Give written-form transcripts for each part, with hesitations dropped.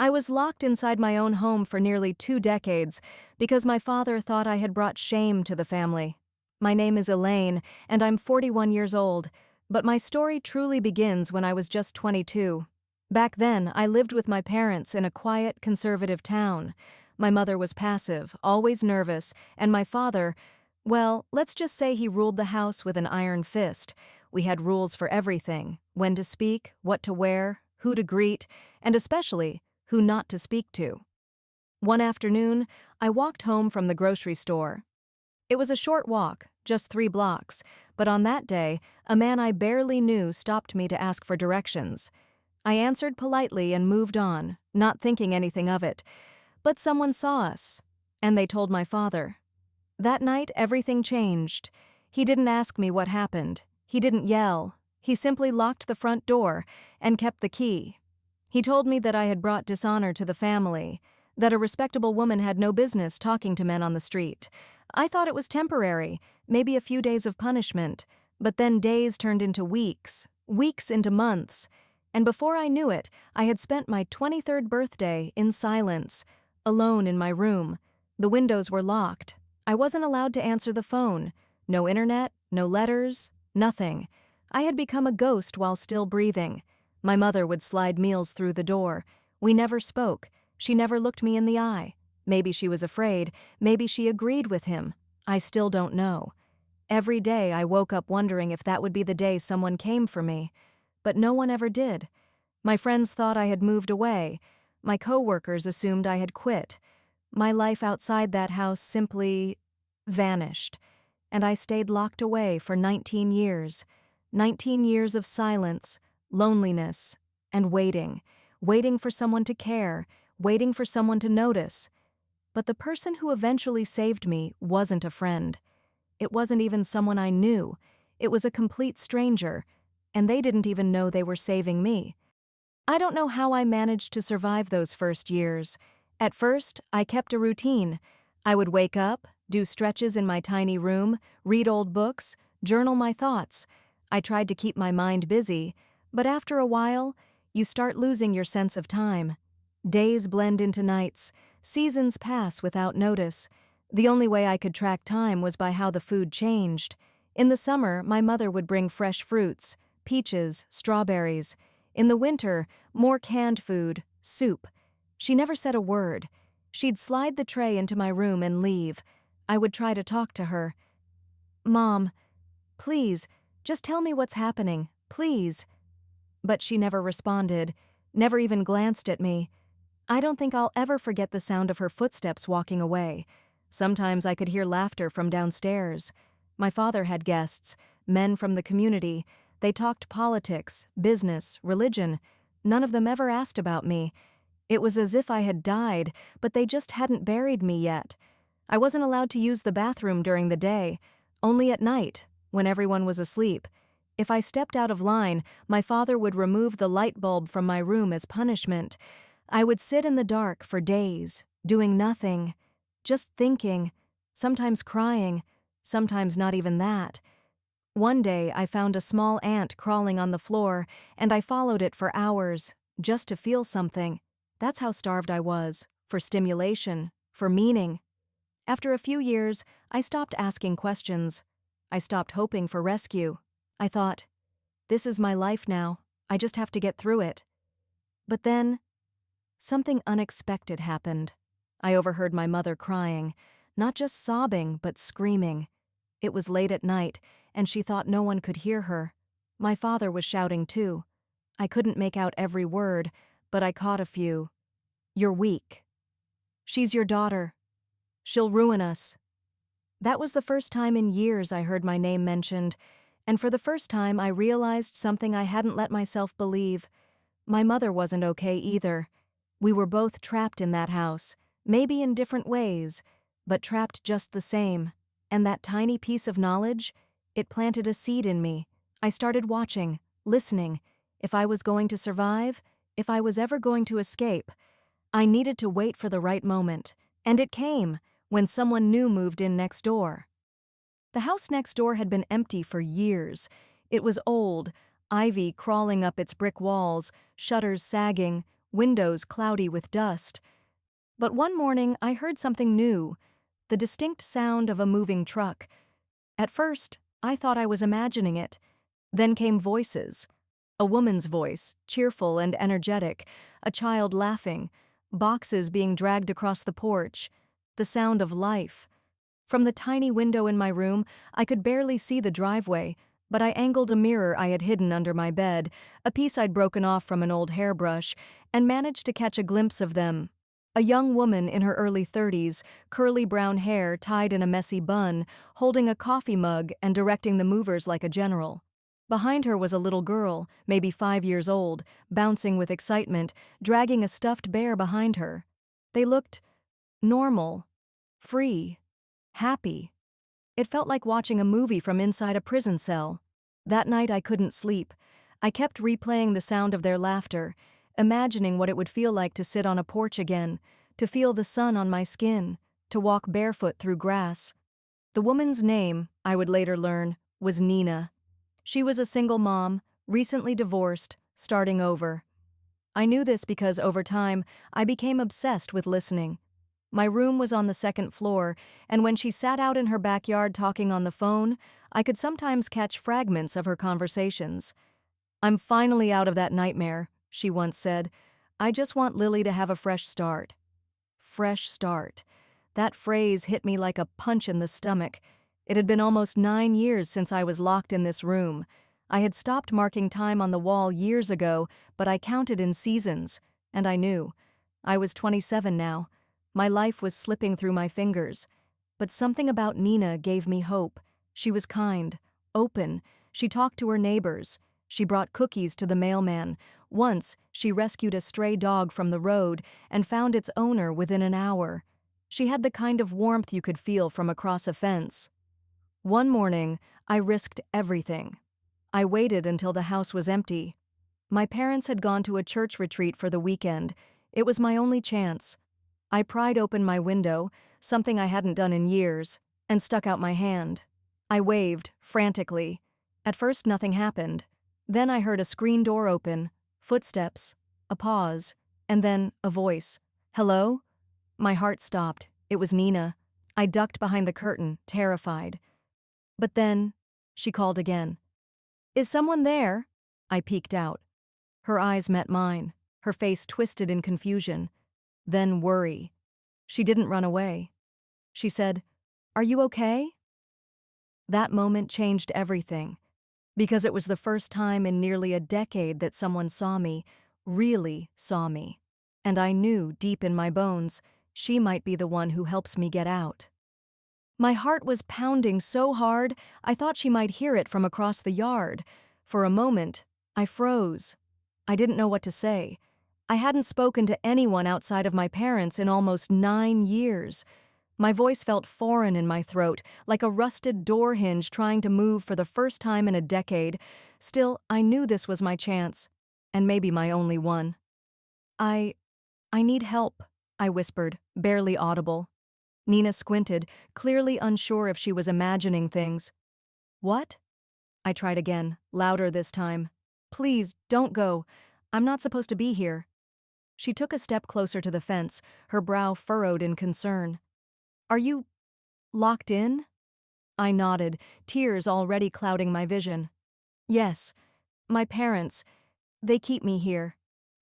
I was locked inside my own home for nearly 2 decades because my father thought I had brought shame to the family. My name is Elaine, and I'm 41 years old, but my story truly begins when I was just 22. Back then, I lived with my parents in a quiet, conservative town. My mother was passive, always nervous, and my father, well, let's just say he ruled the house with an iron fist. We had rules for everything: when to speak, what to wear, who to greet, and especially, who not to speak to. One afternoon, I walked home from the grocery store. It was a short walk, just 3 blocks, but on that day, a man I barely knew stopped me to ask for directions. I answered politely and moved on, not thinking anything of it. But someone saw us, and they told my father. That night, everything changed. He didn't ask me what happened. He didn't yell. He simply locked the front door and kept the key. He told me that I had brought dishonor to the family, that a respectable woman had no business talking to men on the street. I thought it was temporary, maybe a few days of punishment, but then days turned into weeks, weeks into months, and before I knew it, I had spent my 23rd birthday in silence, alone in my room. The windows were locked. I wasn't allowed to answer the phone. No internet, no letters, nothing. I had become a ghost while still breathing. My mother would slide meals through the door. We never spoke. She never looked me in the eye. Maybe she was afraid. Maybe she agreed with him. I still don't know. Every day I woke up wondering if that would be the day someone came for me. But no one ever did. My friends thought I had moved away. My coworkers assumed I had quit. My life outside that house simply vanished. And I stayed locked away for 19 years. 19 years of silence, loneliness, and waiting for someone to care, waiting for someone to notice. But the person who eventually saved me wasn't a friend. It wasn't even someone I knew. It was a complete stranger, and they didn't even know they were saving me. I don't know how I managed to survive those first years. At first, I kept a routine. I would wake up, do stretches in my tiny room, read old books, journal my thoughts. I tried to keep my mind busy, but after a while, you start losing your sense of time. Days blend into nights, seasons pass without notice. The only way I could track time was by how the food changed. In the summer, my mother would bring fresh fruits, peaches, strawberries. In the winter, more canned food, soup. She never said a word. She'd slide the tray into my room and leave. I would try to talk to her. "Mom, please, just tell me what's happening, please." But she never responded, never even glanced at me. I don't think I'll ever forget the sound of her footsteps walking away. Sometimes I could hear laughter from downstairs. My father had guests, men from the community. They talked politics, business, religion. None of them ever asked about me. It was as if I had died, but they just hadn't buried me yet. I wasn't allowed to use the bathroom during the day, only at night, when everyone was asleep. If I stepped out of line, my father would remove the light bulb from my room as punishment. I would sit in the dark for days, doing nothing, just thinking, sometimes crying, sometimes not even that. One day I found a small ant crawling on the floor, and I followed it for hours, just to feel something. That's how starved I was, for stimulation, for meaning. After a few years, I stopped asking questions. I stopped hoping for rescue. I thought, this is my life now, I just have to get through it. But then, something unexpected happened. I overheard my mother crying, not just sobbing, but screaming. It was late at night, and she thought no one could hear her. My father was shouting too. I couldn't make out every word, but I caught a few. "You're weak. She's your daughter. She'll ruin us." That was the first time in years I heard my name mentioned, and for the first time I realized something I hadn't let myself believe. My mother wasn't okay either. We were both trapped in that house, maybe in different ways, but trapped just the same. And that tiny piece of knowledge, it planted a seed in me. I started watching, listening. If I was going to survive, if I was ever going to escape, I needed to wait for the right moment. And it came, when someone new moved in next door. The house next door had been empty for years. It was old, ivy crawling up its brick walls, shutters sagging, windows cloudy with dust. But one morning I heard something new, the distinct sound of a moving truck. At first, I thought I was imagining it. Then came voices. A woman's voice, cheerful and energetic, a child laughing, boxes being dragged across the porch, the sound of life. From the tiny window in my room, I could barely see the driveway, but I angled a mirror I had hidden under my bed, a piece I'd broken off from an old hairbrush, and managed to catch a glimpse of them. A young woman in her early 30s, curly brown hair tied in a messy bun, holding a coffee mug and directing the movers like a general. Behind her was a little girl, maybe 5 years old, bouncing with excitement, dragging a stuffed bear behind her. They looked normal, free, happy. It felt like watching a movie from inside a prison cell. That night I couldn't sleep. I kept replaying the sound of their laughter, imagining what it would feel like to sit on a porch again, to feel the sun on my skin, to walk barefoot through grass. The woman's name, I would later learn, was Nina. She was a single mom, recently divorced, starting over. I knew this because over time, I became obsessed with listening. My room was on the second floor, and when she sat out in her backyard talking on the phone, I could sometimes catch fragments of her conversations. "I'm finally out of that nightmare," she once said. "I just want Lily to have a fresh start." Fresh start. That phrase hit me like a punch in the stomach. It had been almost 9 years since I was locked in this room. I had stopped marking time on the wall years ago, but I counted in seasons, and I knew. I was 27 now. My life was slipping through my fingers. But something about Nina gave me hope. She was kind, open. She talked to her neighbors. She brought cookies to the mailman. Once, she rescued a stray dog from the road and found its owner within an hour. She had the kind of warmth you could feel from across a fence. One morning, I risked everything. I waited until the house was empty. My parents had gone to a church retreat for the weekend. It was my only chance. I pried open my window, something I hadn't done in years, and stuck out my hand. I waved, frantically. At first nothing happened. Then I heard a screen door open, footsteps, a pause, and then a voice. "Hello?" My heart stopped. It was Nina. I ducked behind the curtain, terrified. But then, she called again. "Is someone there?" I peeked out. Her eyes met mine, her face twisted in confusion. Then worry. She didn't run away. She said, "Are you okay?" That moment changed everything, because it was the first time in nearly a decade that someone saw me, really saw me. And I knew, deep in my bones, she might be the one who helps me get out. My heart was pounding so hard, I thought she might hear it from across the yard. For a moment, I froze. I didn't know what to say. I hadn't spoken to anyone outside of my parents in almost 9 years. My voice felt foreign in my throat, like a rusted door hinge trying to move for the first time in a decade. Still, I knew this was my chance, and maybe my only one. I need help," I whispered, barely audible. Nina squinted, clearly unsure if she was imagining things. "What?" I tried again, louder this time. "Please, don't go. I'm not supposed to be here." She took a step closer to the fence, her brow furrowed in concern. "Are you locked in?" I nodded, tears already clouding my vision. "Yes. My parents, they keep me here.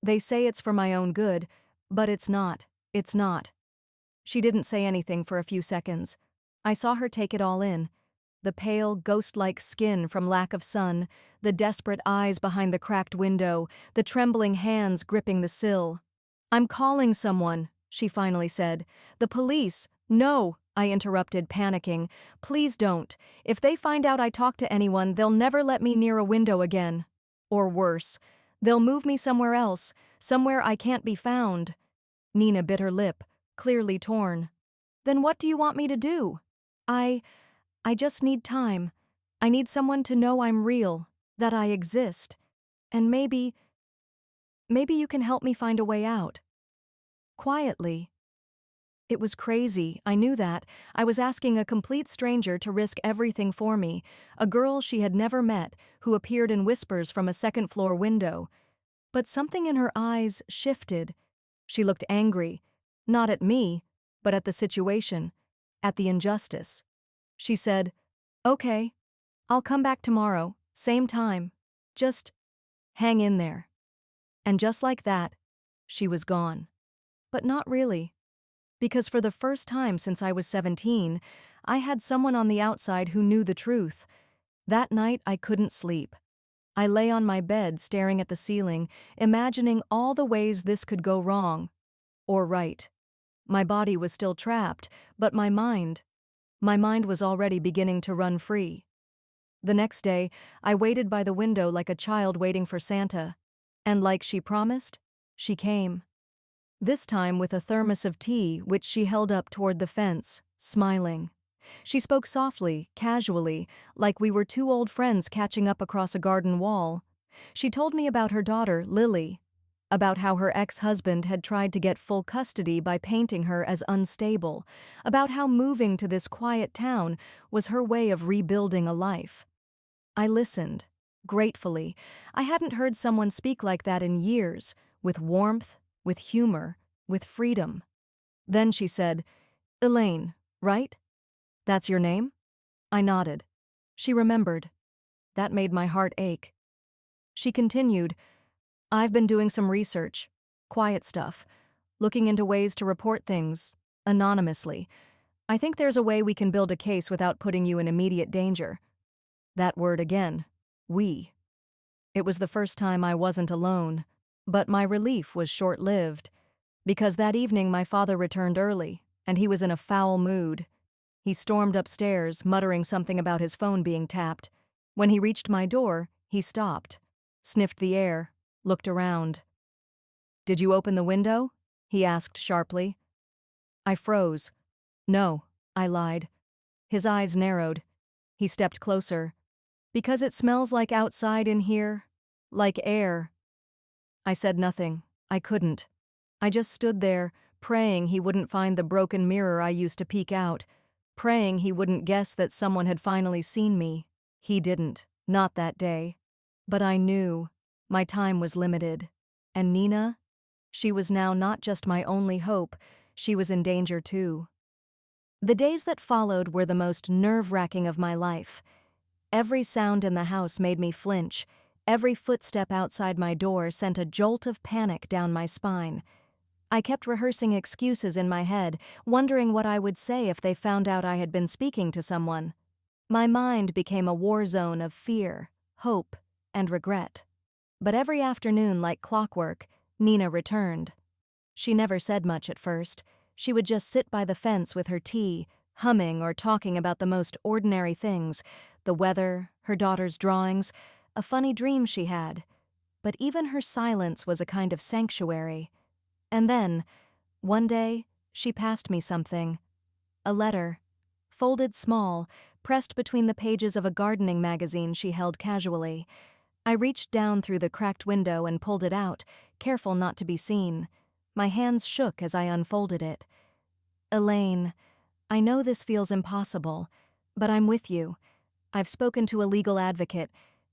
They say it's for my own good, but it's not. It's not." She didn't say anything for a few seconds. I saw her take it all in. The pale, ghost-like skin from lack of sun, the desperate eyes behind the cracked window, the trembling hands gripping the sill. "I'm calling someone," she finally said. "The police." "No," I interrupted, panicking. "Please don't. If they find out I talked to anyone, they'll never let me near a window again. Or worse, they'll move me somewhere else, somewhere I can't be found." Nina bit her lip, clearly torn. "Then what do you want me to do?" I just need time. I need someone to know I'm real, that I exist. And maybe you can help me find a way out." Quietly. It was crazy, I knew that. I was asking a complete stranger to risk everything for me, a girl she had never met, who appeared in whispers from a second-floor window. But something in her eyes shifted. She looked angry, not at me, but at the situation, at the injustice. She said, "Okay, I'll come back tomorrow, same time. Just hang in there." And just like that, she was gone. But not really. Because for the first time since I was 17, I had someone on the outside who knew the truth. That night I couldn't sleep. I lay on my bed staring at the ceiling, imagining all the ways this could go wrong. Or right. My body was still trapped, but my mind was already beginning to run free. The next day, I waited by the window like a child waiting for Santa. And like she promised, she came. This time with a thermos of tea, which she held up toward the fence, smiling. She spoke softly, casually, like we were two old friends catching up across a garden wall. She told me about her daughter, Lily, about how her ex-husband had tried to get full custody by painting her as unstable, about how moving to this quiet town was her way of rebuilding a life. I listened, gratefully. I hadn't heard someone speak like that in years, with warmth, with humor, with freedom. Then she said, "Elaine, right? That's your name?" I nodded. She remembered. That made my heart ache. She continued, "I've been doing some research, quiet stuff, looking into ways to report things, anonymously. I think there's a way we can build a case without putting you in immediate danger." That word again, we. It was the first time I wasn't alone, but my relief was short-lived, because that evening my father returned early, and he was in a foul mood. He stormed upstairs, muttering something about his phone being tapped. When he reached my door, he stopped, sniffed the air, looked around. "Did you open the window?" he asked sharply. I froze. "No," I lied. His eyes narrowed. He stepped closer. "Because it smells like outside in here? Like air?" I said nothing. I couldn't. I just stood there, praying he wouldn't find the broken mirror I used to peek out, praying he wouldn't guess that someone had finally seen me. He didn't, not that day. But I knew. My time was limited. And Nina? She was now not just my only hope, she was in danger too. The days that followed were the most nerve-wracking of my life. Every sound in the house made me flinch. Every footstep outside my door sent a jolt of panic down my spine. I kept rehearsing excuses in my head, wondering what I would say if they found out I had been speaking to someone. My mind became a war zone of fear, hope, and regret. But every afternoon, like clockwork, Nina returned. She never said much at first. She would just sit by the fence with her tea, humming or talking about the most ordinary things, the weather, her daughter's drawings, a funny dream she had. But even her silence was a kind of sanctuary. And then, one day, she passed me something. A letter, folded small, pressed between the pages of a gardening magazine she held casually. I reached down through the cracked window and pulled it out, careful not to be seen. My hands shook as I unfolded it. "Elaine, I know this feels impossible, but I'm with you. I've spoken to a legal advocate.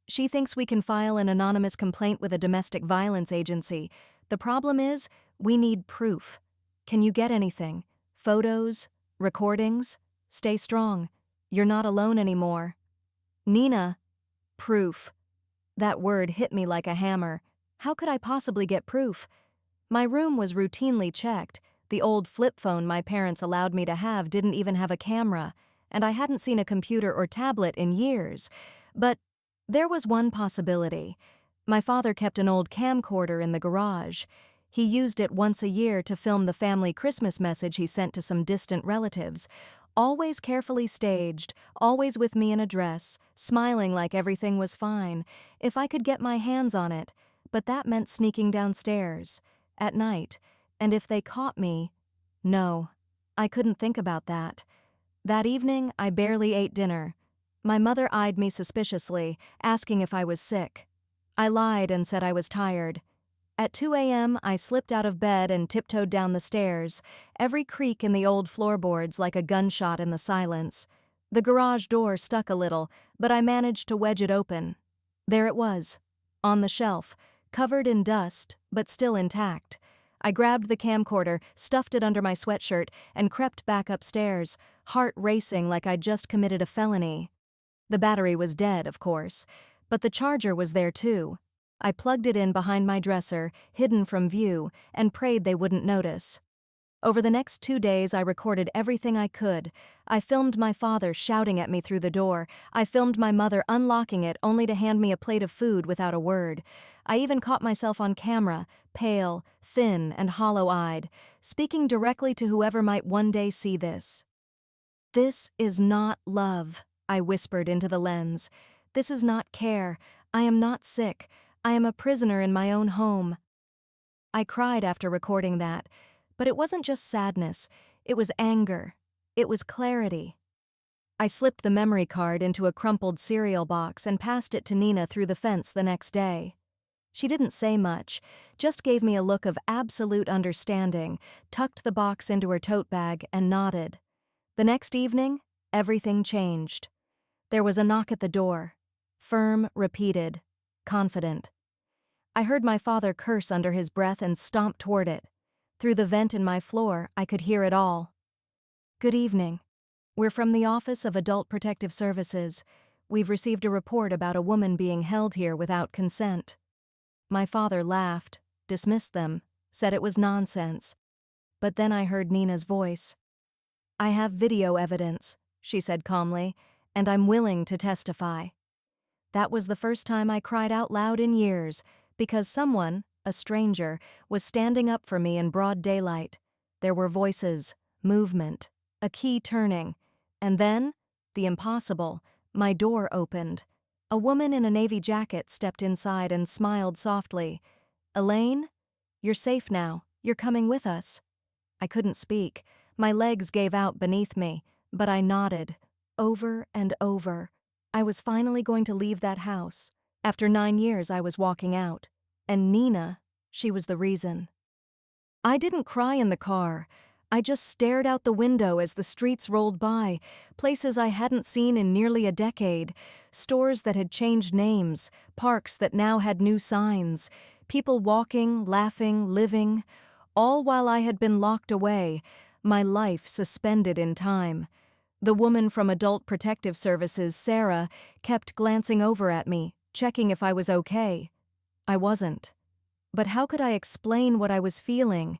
She thinks we can file an anonymous complaint with a domestic violence agency. The problem is, we need proof. Can you get anything? Photos? Recordings? Stay strong. You're not alone anymore." Nina. Proof. That word hit me like a hammer. How could I possibly get proof? My room was routinely checked. The old flip phone my parents allowed me to have didn't even have a camera, and I hadn't seen a computer or tablet in years. But there was one possibility. My father kept an old camcorder in the garage. He used it once a year to film the family Christmas message he sent to some distant relatives. Always carefully staged, always with me in a dress, smiling like everything was fine, if I could get my hands on it. But that meant sneaking downstairs, at night, and if they caught me... No, I couldn't think about that. That evening, I barely ate dinner. My mother eyed me suspiciously, asking if I was sick. I lied and said I was tired. At 2 a.m., I slipped out of bed and tiptoed down the stairs, every creak in the old floorboards like a gunshot in the silence. The garage door stuck a little, but I managed to wedge it open. There it was, on the shelf, covered in dust, but still intact. I grabbed the camcorder, stuffed it under my sweatshirt, and crept back upstairs, heart racing like I'd just committed a felony. The battery was dead, of course, but the charger was there too. I plugged it in behind my dresser, hidden from view, and prayed they wouldn't notice. Over the next 2 days, I recorded everything I could. I filmed my father shouting at me through the door. I filmed my mother unlocking it only to hand me a plate of food without a word. I even caught myself on camera, pale, thin, and hollow-eyed, speaking directly to whoever might one day see this. "This is not love," I whispered into the lens. "This is not care. I am not sick. I am a prisoner in my own home." I cried after recording that. But it wasn't just sadness, it was anger. It was clarity. I slipped the memory card into a crumpled cereal box and passed it to Nina through the fence the next day. She didn't say much, just gave me a look of absolute understanding, tucked the box into her tote bag, and nodded. The next evening, everything changed. There was a knock at the door. Firm, repeated, confident. I heard my father curse under his breath and stomp toward it. Through the vent in my floor, I could hear it all. "Good evening. We're from the Office of Adult Protective Services. We've received a report about a woman being held here without consent." My father laughed, dismissed them, said it was nonsense. But then I heard Nina's voice. "I have video evidence," she said calmly, "and I'm willing to testify." That was the first time I cried out loud in years, because someone, a stranger, was standing up for me in broad daylight. There were voices, movement, a key turning, and then, the impossible, my door opened. A woman in a navy jacket stepped inside and smiled softly. "Elaine? You're safe now. You're coming with us." I couldn't speak. My legs gave out beneath me, but I nodded, over and over. I was finally going to leave that house. After 9 years, I was walking out. And Nina, she was the reason. I didn't cry in the car. I just stared out the window as the streets rolled by, places I hadn't seen in nearly a decade, stores that had changed names, parks that now had new signs, people walking, laughing, living, all while I had been locked away, my life suspended in time. The woman from Adult Protective Services, Sarah, kept glancing over at me, checking if I was okay. I wasn't. But how could I explain what I was feeling?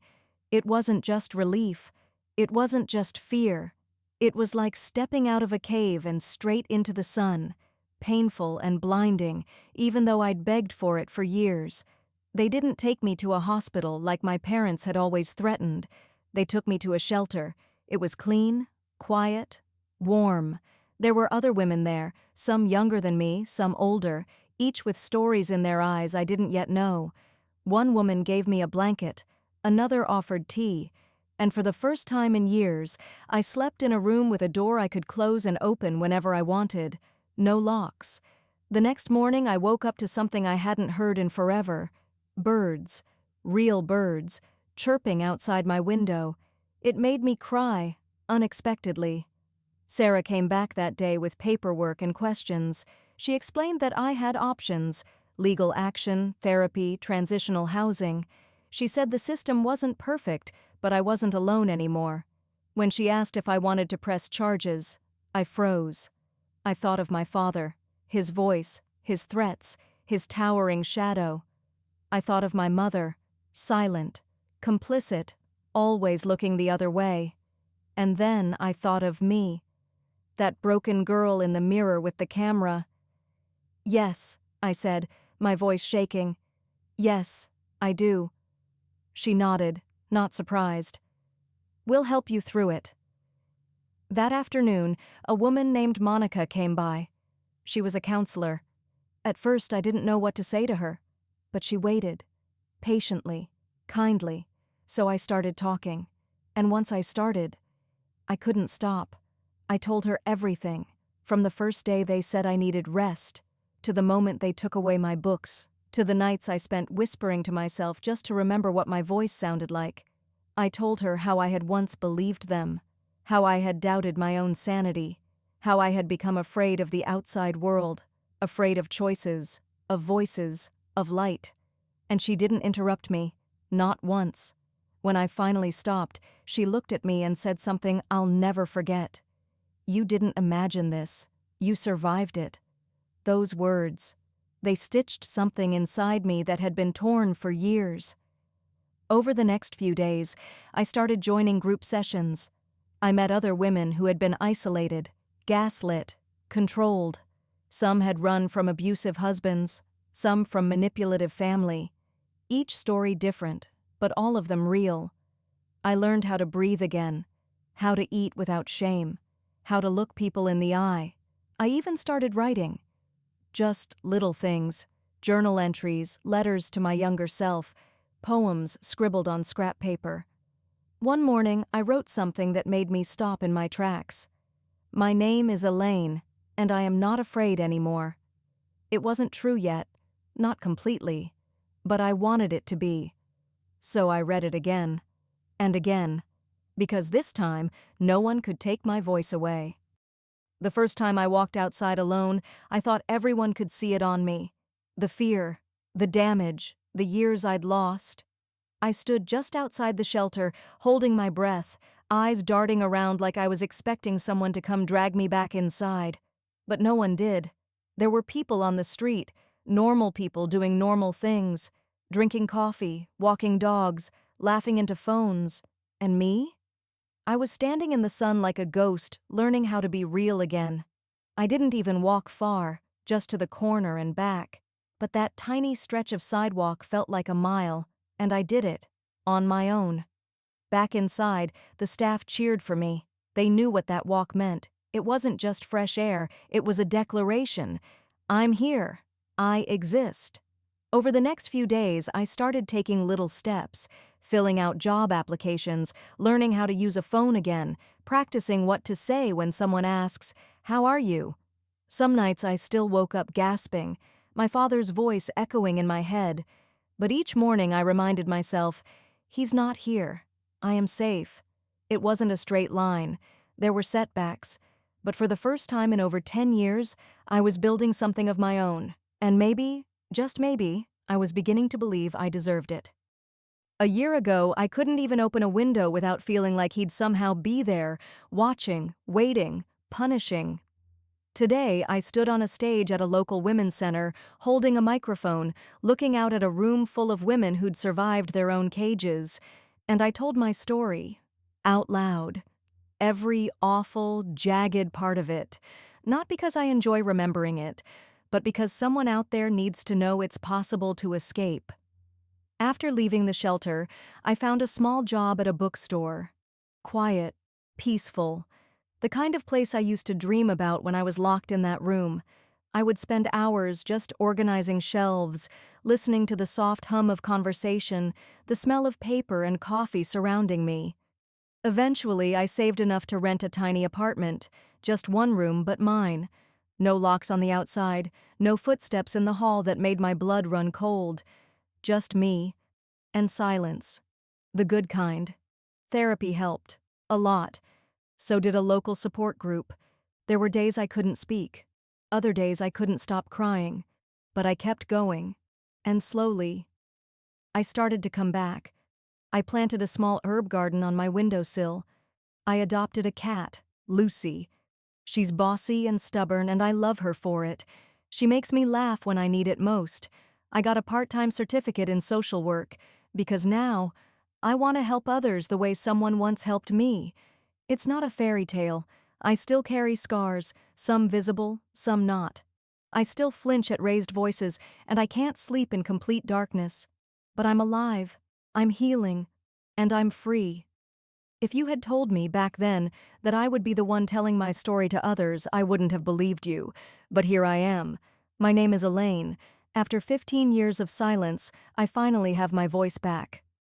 It wasn't just relief. It wasn't just fear. It was like stepping out of a cave and straight into the sun. Painful and blinding, even though I'd begged for it for years. They didn't take me to a hospital like my parents had always threatened. They took me to a shelter. It was clean, quiet, warm. There were other women there, some younger than me, some older, each with stories in their eyes I didn't yet know. One woman gave me a blanket, another offered tea, and for the first time in years, I slept in a room with a door I could close and open whenever I wanted. No locks. The next morning I woke up to something I hadn't heard in forever. Birds. Real birds. Chirping outside my window. It made me cry, unexpectedly. Sarah came back that day with paperwork and questions. She explained that I had options: legal action, therapy, transitional housing. She said the system wasn't perfect, but I wasn't alone anymore. When she asked if I wanted to press charges, I froze. I thought of my father, his voice, his threats, his towering shadow. I thought of my mother, silent, complicit, always looking the other way. And then I thought of me, that broken girl in the mirror with the camera. "Yes," I said, my voice shaking. "Yes, I do." She nodded, not surprised. "We'll help you through it." That afternoon, a woman named Monica came by. She was a counselor. At first, I didn't know what to say to her, but she waited, patiently, kindly, so I started talking. And once I started, I couldn't stop. I told her everything, from the first day they said I needed rest, to the moment they took away my books, to the nights I spent whispering to myself just to remember what my voice sounded like. I told her how I had once believed them, how I had doubted my own sanity, how I had become afraid of the outside world, afraid of choices, of voices, of light. And she didn't interrupt me, not once. When I finally stopped, she looked at me and said something I'll never forget. "You didn't imagine this. You survived it." Those words. They stitched something inside me that had been torn for years. Over the next few days, I started joining group sessions. I met other women who had been isolated, gaslit, controlled. Some had run from abusive husbands, some from manipulative family. Each story different, but all of them real. I learned how to breathe again, how to eat without shame, how to look people in the eye. I even started writing. Just little things, journal entries, letters to my younger self, poems scribbled on scrap paper. One morning, I wrote something that made me stop in my tracks. "My name is Elaine, and I am not afraid anymore." It wasn't true yet, not completely, but I wanted it to be. So I read it again, and again, because this time, no one could take my voice away. The first time I walked outside alone, I thought everyone could see it on me. The fear, the damage, the years I'd lost. I stood just outside the shelter, holding my breath, eyes darting around like I was expecting someone to come drag me back inside. But no one did. There were people on the street, normal people doing normal things, drinking coffee, walking dogs, laughing into phones. And me? I was standing in the sun like a ghost, learning how to be real again. I didn't even walk far, just to the corner and back. But that tiny stretch of sidewalk felt like a mile, and I did it, on my own. Back inside, the staff cheered for me. They knew what that walk meant. It wasn't just fresh air, it was a declaration. I'm here. I exist. Over the next few days, I started taking little steps, filling out job applications, learning how to use a phone again, practicing what to say when someone asks, "How are you?" Some nights I still woke up gasping, my father's voice echoing in my head. But each morning I reminded myself, he's not here. I am safe. It wasn't a straight line. There were setbacks. But for the first time in over 10 years, I was building something of my own. And maybe, just maybe, I was beginning to believe I deserved it. A year ago, I couldn't even open a window without feeling like he'd somehow be there, watching, waiting, punishing. Today, I stood on a stage at a local women's center, holding a microphone, looking out at a room full of women who'd survived their own cages, and I told my story, out loud. Every awful, jagged part of it. Not because I enjoy remembering it, but because someone out there needs to know it's possible to escape. After leaving the shelter, I found a small job at a bookstore. Quiet, peaceful. The kind of place I used to dream about when I was locked in that room. I would spend hours just organizing shelves, listening to the soft hum of conversation, the smell of paper and coffee surrounding me. Eventually, I saved enough to rent a tiny apartment, just one room but mine. No locks on the outside, no footsteps in the hall that made my blood run cold. Just me. And silence. The good kind. Therapy helped. A lot. So did a local support group. There were days I couldn't speak. Other days I couldn't stop crying. But I kept going. And slowly, I started to come back. I planted a small herb garden on my windowsill. I adopted a cat, Lucy. She's bossy and stubborn, and I love her for it. She makes me laugh when I need it most. I got a part-time certificate in social work, because now, I want to help others the way someone once helped me. It's not a fairy tale. I still carry scars, some visible, some not. I still flinch at raised voices, and I can't sleep in complete darkness. But I'm alive. I'm healing, and I'm free. If you had told me back then that I would be the one telling my story to others, I wouldn't have believed you. But here I am. My name is Elaine. After 15 years of silence, I finally have my voice back.